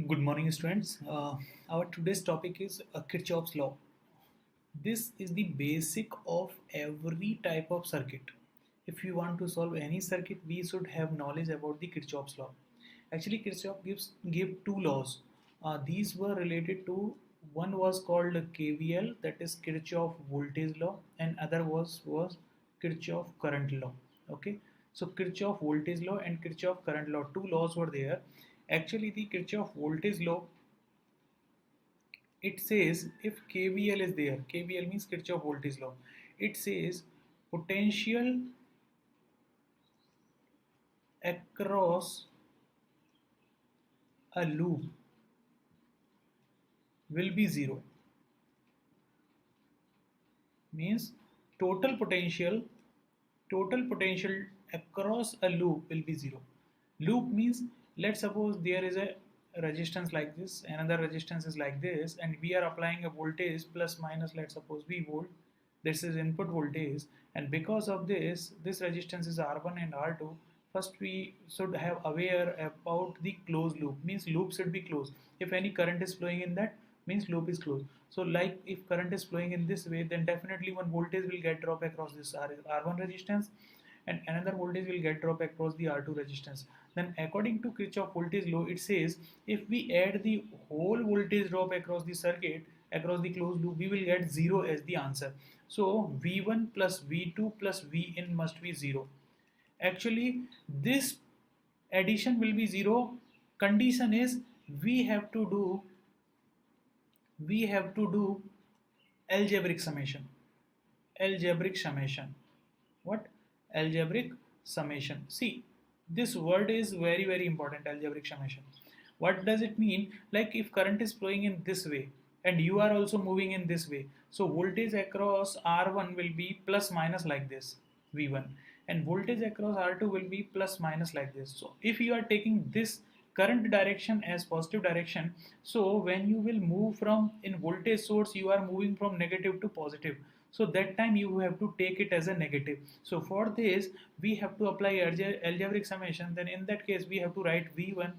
Good morning, students. Our today's topic is Kirchhoff's law. This is the basic of every type of circuit. If you want to solve any circuit, we should have knowledge about the Kirchhoff's law. Actually, Kirchhoff gave two laws. These were related to one was called KVL, that is Kirchhoff voltage law, and other was Kirchhoff current law. Okay, so Kirchhoff voltage law and Kirchhoff current law, two laws were there. Actually, the Kirchhoff voltage law, it says if KVL is there, KVL means Kirchhoff voltage law. It says potential across a loop will be zero. Means total potential total potential across a loop will be zero. Loop means, let's suppose there is a resistance like this, another resistance is like this, and we are applying a voltage plus minus, let's suppose V volt. This is input voltage, and because of this resistance is R1 and R2. First we should have aware about the closed loop, means loop should be closed. If any current is flowing in that, means loop is closed. So like if current is flowing in this way, then definitely one voltage will get drop across this R1 resistance, and another voltage will get drop across the R2 resistance. Then according to Kirchhoff voltage law, it says if we add the whole voltage drop across the circuit, across the closed loop, we will get 0 as the answer. So V1 plus V2 plus Vin must be 0. Actually, this addition will be 0. Condition is we have to do we have to do algebraic summation. Algebraic summation. What? Algebraic summation. See, this word is very important, algebraic summation. What does it mean? Like if current is flowing in this way and you are also moving in this way, so voltage across R1 will be plus minus like this, V1, and voltage across R2 will be plus minus like this. So if you are taking this current direction as positive direction, so when you will move from in voltage source, you are moving from negative to positive, so that time you have to take it as a negative. So for this we have to apply algebraic summation. Then in that case we have to write V1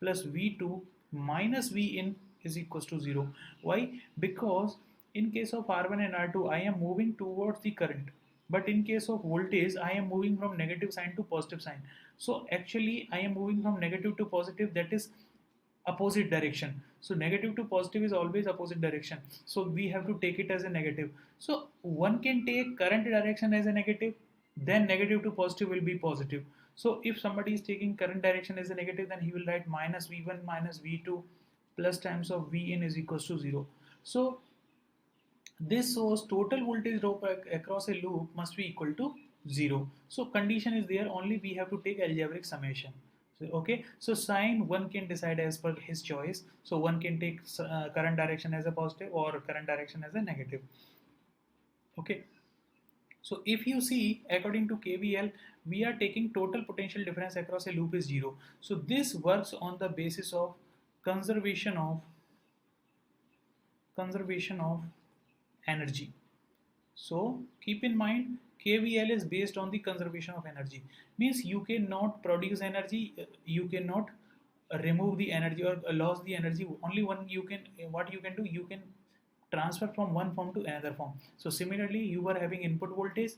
plus V2 minus Vin is equals to 0. Why? Because in case of R1 and R2 I am moving towards the current, but in case of voltage I am moving from negative sign to positive sign. So actually I am moving from negative to positive, that is opposite direction. So negative to positive is always opposite direction, so we have to take it as a negative. So one can take current direction as a negative, then negative to positive will be positive. So if somebody is taking current direction as a negative, then he will write minus V1 minus V2 plus times of Vin is equals to 0. So this shows total voltage drop across a loop must be equal to 0. So condition is there, only we have to take algebraic summation. So, okay, so sign one can decide as per his choice. So one can take current direction as a positive or current direction as a negative. Okay, so if you see according to KVL, we are taking total potential difference across a loop is 0. So this works on the basis of conservation of conservation of energy. So keep in mind KVL is based on the conservation of energy. Means you cannot produce energy, you cannot remove the energy or lose the energy. Only one you can, what you can do, you can transfer from one form to another form. So similarly, you are having input voltage.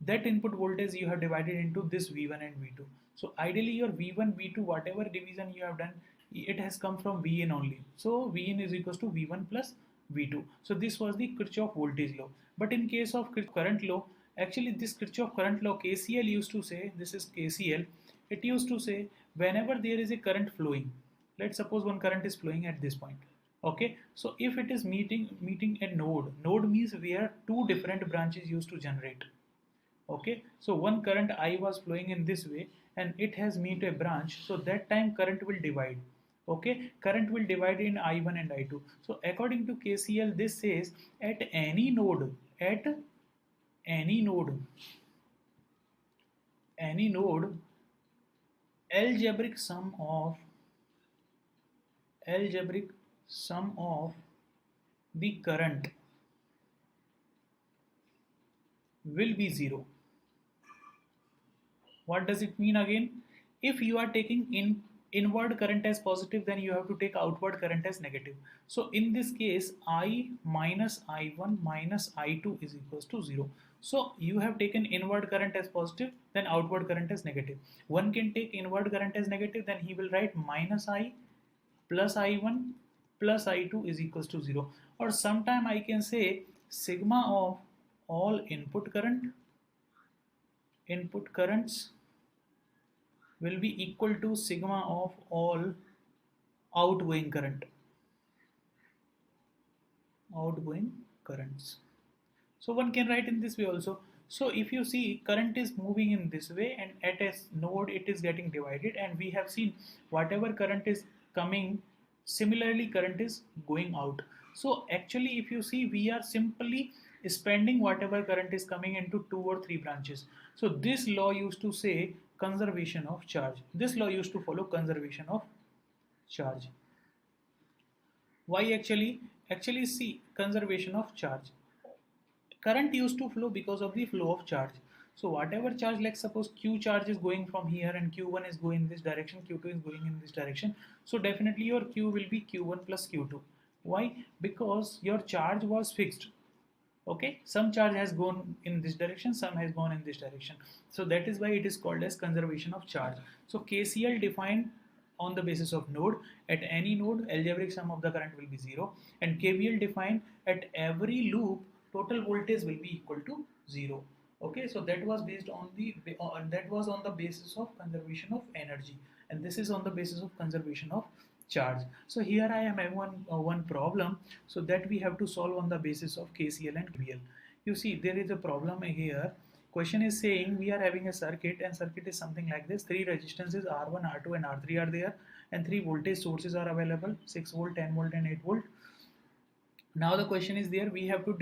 That input voltage you have divided into this V1 and V2. So ideally your V1, V2, whatever division you have done, it has come from Vn only. So Vn is equals to V1 plus V2. So this was the Kirchhoff voltage law. But in case of current law, actually this Kirchhoff current law, KCL used to say, this is KCL, it used to say whenever there is a current flowing, let's suppose one current is flowing at this point. Okay, so if it is meeting a node means where two different branches used to generate. Okay, so one current I was flowing in this way and it has meet a branch, so that time current will divide. Okay, current will divide in I1 and I2. So according to KCL, this says at any node any node algebraic sum of algebraic sum of the current will be 0. What does it mean again? If you are taking in inward current as positive, then you have to take outward current as negative. So in this case, I minus I1 minus I2 is equals to 0. So you have taken inward current as positive, then outward current as negative. One can take inward current as negative, then he will write minus I plus I1 plus I2 is equals to 0. Or sometime I can say sigma of all input currents will be equal to sigma of all outgoing outgoing currents. So one can write in this way also. So if you see, current is moving in this way, and at a node it is getting divided, and we have seen whatever current is coming, similarly current is going out. So actually if you see, we are simply spending whatever current is coming into 2 or 3 branches. So this law used to say conservation of charge. This law used to follow conservation of charge. Why actually? Actually, see, conservation of charge. Current used to flow because of the flow of charge. So whatever charge, like suppose Q charge is going from here and Q1 is going in this direction, Q2 is going in this direction. So definitely your Q will be Q1 plus Q2. Why? Because your charge was fixed. Okay, some charge has gone in this direction, some has gone in this direction. So that is why it is called as conservation of charge. So KCL defined on the basis of node. At any node, algebraic sum of the current will be 0, and KVL defined at every loop total voltage will be equal to 0. Okay, so that was based on the that was on the basis of conservation of energy, and this is on the basis of conservation of charge. So here I am having one problem, so that we have to solve on the basis of KCL and KVL. You see, there is a problem here. Question is saying we are having a circuit, and circuit is something like this. Three resistances R1, R2 and R3 are there, and three voltage sources are available, 6 volt, 10 volt and 8 volt. Now the question is there, we have to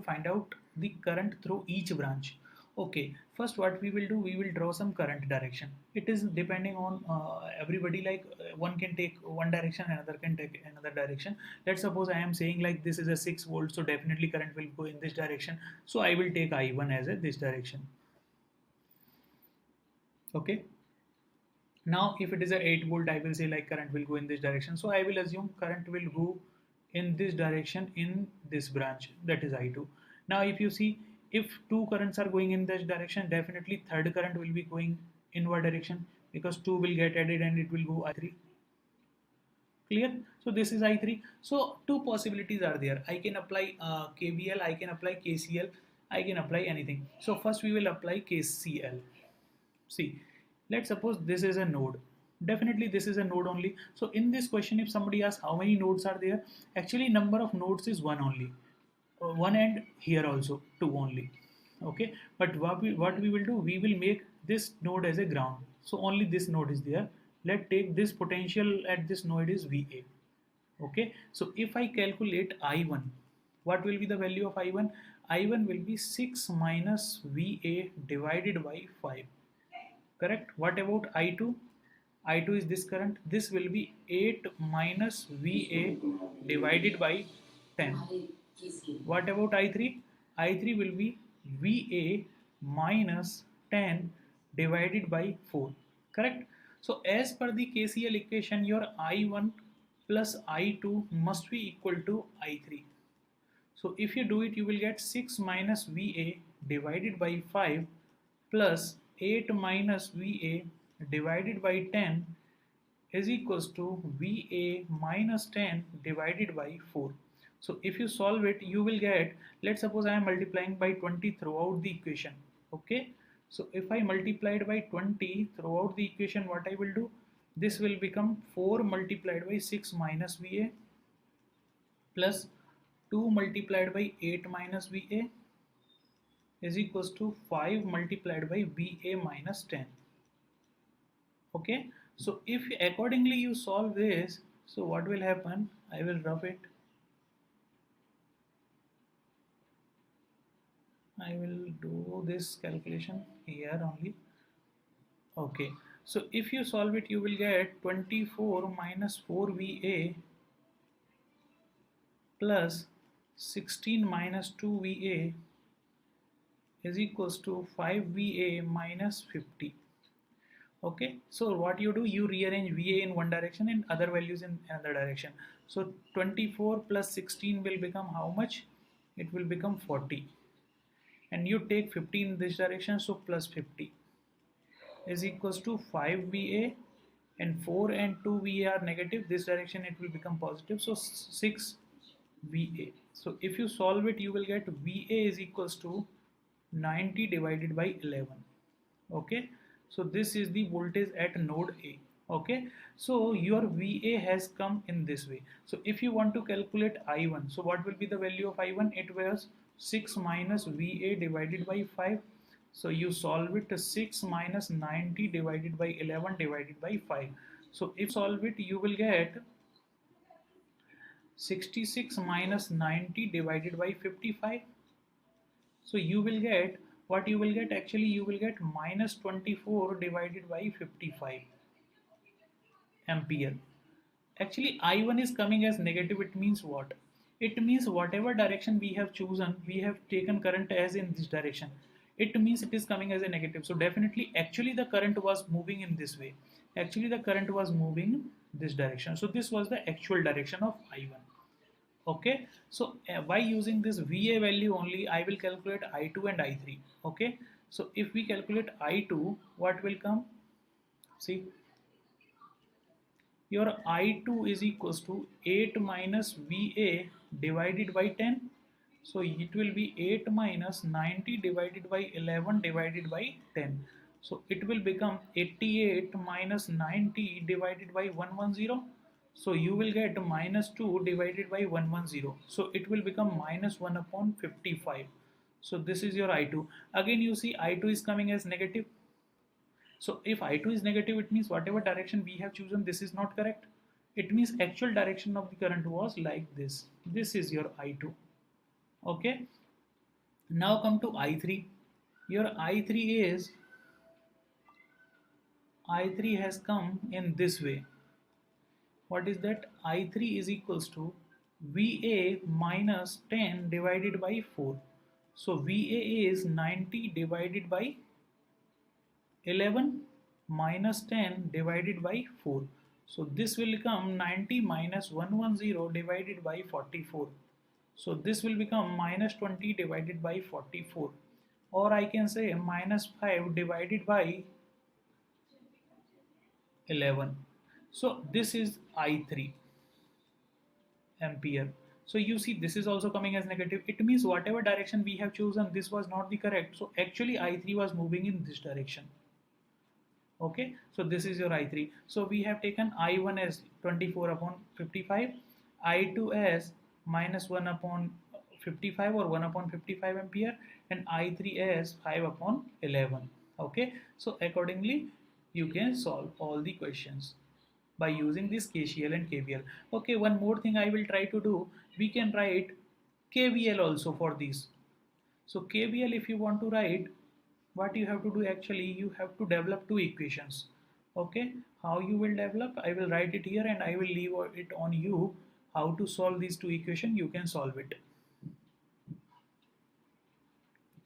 find out the current through each branch. Okay, first what we will do, we will draw some current direction. It is depending on everybody, like one can take one direction, another can take another direction. Let's suppose I am saying like this is a 6 volt, so definitely current will go in this direction, so I will take I1 as a this direction. Okay, now if it is a 8 volt, I will say like current will go in this direction, so I will assume current will go in this direction in this branch, that is I2. Now if you see, if two currents are going in this direction, definitely third current will be going inward direction, because 2 will get added and it will go I3. Clear? So this is I3. So two possibilities are there. I can apply KVL, I can apply KCL, I can apply anything. So first we will apply KCL. See, let's suppose this is a node. Definitely this is a node only. So in this question, if somebody asks how many nodes are there, actually number of nodes is one only. One, and here also two only. Okay, but what we will do, we will make this node as a ground. So only this node is there. Let's take this potential at this node is VA. Okay, so if I calculate I1, what will be the value of I1? I1 will be 6 minus VA divided by 5. Correct? What about I2? I2 is this current. This will be 8 minus VA divided by 10. What about I3? I3 will be VA minus 10 divided by 4. Correct? So as per the KCL equation, your I1 plus I2 must be equal to I3. So if you do it, you will get 6 minus VA divided by 5 plus 8 minus VA divided by 10 is equals to VA minus 10 divided by 4. So if you solve it, you will get, let's suppose I am multiplying by 20 throughout the equation. Okay, so if I multiplied by 20 throughout the equation, what I will do, this will become 4 multiplied by 6 minus VA plus 2 multiplied by 8 minus VA is equals to 5 multiplied by VA minus 10. Okay, so if accordingly you solve this, so what will happen, I will rough it. I will do this calculation here only. Okay, so if you solve it, you will get 24 minus 4 VA plus 16 minus 2 VA is equals to 5 VA minus 50. Okay, so what you do, you rearrange VA in one direction and other values in another direction. So 24 plus 16 will become how much? It will become 40, and you take 50 in this direction, so plus 50 is equals to 5 VA, and 4 and 2 VA are negative, this direction it will become positive, so 6 VA. So if you solve it, you will get VA is equals to 90 divided by 11. Okay, so this is the voltage at node A. Okay, so your VA has come in this way. So if you want to calculate I1, so what will be the value of I1? It was 6 minus VA divided by 5. So you solve it to 6 minus 90 divided by 11 divided by 5. So if you solve it, you will get 66 minus 90 divided by 55. So you will get, what you will get, actually you will get minus 24 divided by 55 ampere. Actually I1 is coming as negative. It means what? It means whatever direction we have chosen, we have taken current as in this direction. It means it is coming as a negative. So definitely actually the current was moving in this way. Actually the current was moving in this direction. So this was the actual direction of I1. Okay, so by using this VA value only, I will calculate I2 and I3. Okay, so if we calculate I2, what will come? See, your I2 is equals to 8 minus VA divided by 10. So it will be 8 minus 90 divided by 11 divided by 10. So it will become 88 minus 90 divided by 110. So you will get minus 2 divided by 110. So it will become minus 1 upon 55. So this is your I2. Again you see I2 is coming as negative. So if I2 is negative, it means whatever direction we have chosen, this is not correct. It means actual direction of the current was like this. This is your I2. Okay. Now come to I3. Your I3 has come in this way. What is that? I3 is equals to VA minus 10 divided by 4. So VA is 90 divided by 11 minus 10 divided by 4. So this will become 90 minus 110 divided by 44. So this will become minus 20 divided by 44. Or I can say minus 5 divided by 11. So this is I3 ampere. So you see this is also coming as negative. It means whatever direction we have chosen, this was not the correct. So actually I3 was moving in this direction. Okay, so this is your I3. So we have taken I1 as 24 upon 55, I2 as minus 1 upon 55 or 1 upon 55 ampere, and I3 as 5 upon 11. Okay, so accordingly you can solve all the questions by using this KCL and KVL. Okay, one more thing I will try to do, we can write KVL also for these. So KVL, if you want to write, what you have to do, actually you have to develop two equations. Okay, how you will develop, I will write it here and I will leave it on you how to solve these two equations. You can solve it.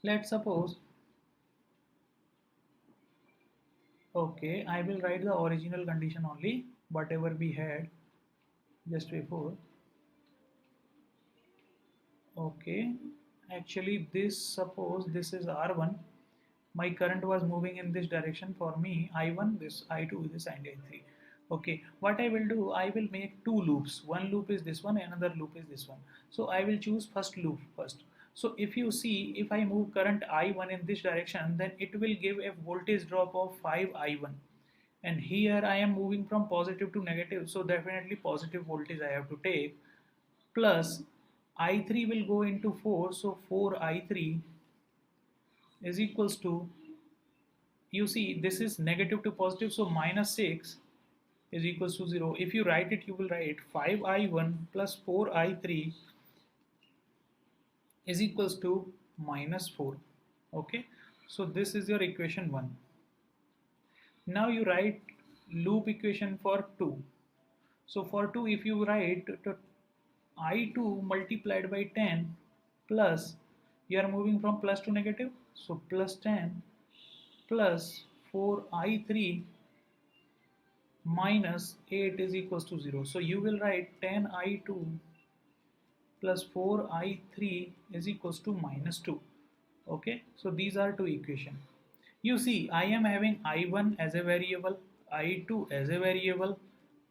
Let's suppose, okay, I will write the original condition only, whatever we had just before. Okay, actually this, suppose this is R1, my current was moving in this direction. For me I1 this, I2 this, and I3. Okay, what I will do, I will make two loops. One loop is this one, another loop is this one. So I will choose first loop first. So if you see, if I move current I1 in this direction, then it will give a voltage drop of 5I1, and here I am moving from positive to negative, so definitely positive voltage I have to take, plus I3 will go into 4, so 4I3 is equals to, you see this is negative to positive, so minus 6 is equals to 0. If you write it, you will write 5I1 plus 4I3 is equals to minus 4. Okay, so this is your equation 1. Now you write loop equation for 2. So for 2, if you write I2 multiplied by 10 plus, you are moving from plus to negative, so plus 10 plus 4I3 minus 8 is equals to 0. So you will write 10i2 plus 4i3 is equals to minus 2. Okay, so these are two equations. You see, I am having I1 as a variable, I2 as a variable,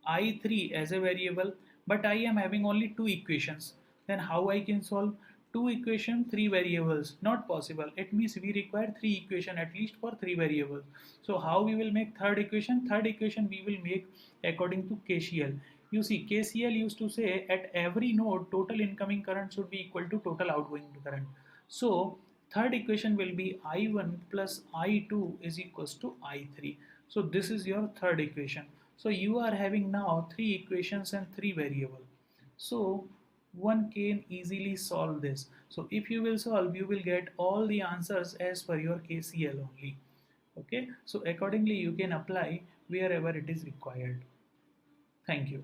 I3 as a variable, but I am having only two equations. Then how I can solve two equation, three variables? Not possible. It means we require three equation at least for three variables. So how we will make third equation? Third equation we will make according to KCL. You see, KCL used to say at every node total incoming current should be equal to total outgoing current. So third equation will be I1 plus I2 is equals to I3. So this is your third equation. So you are having now three equations and three variables. So one can easily solve this. So if you will solve, you will get all the answers as per your KCL only. Okay, so accordingly you can apply wherever it is required. Thank you.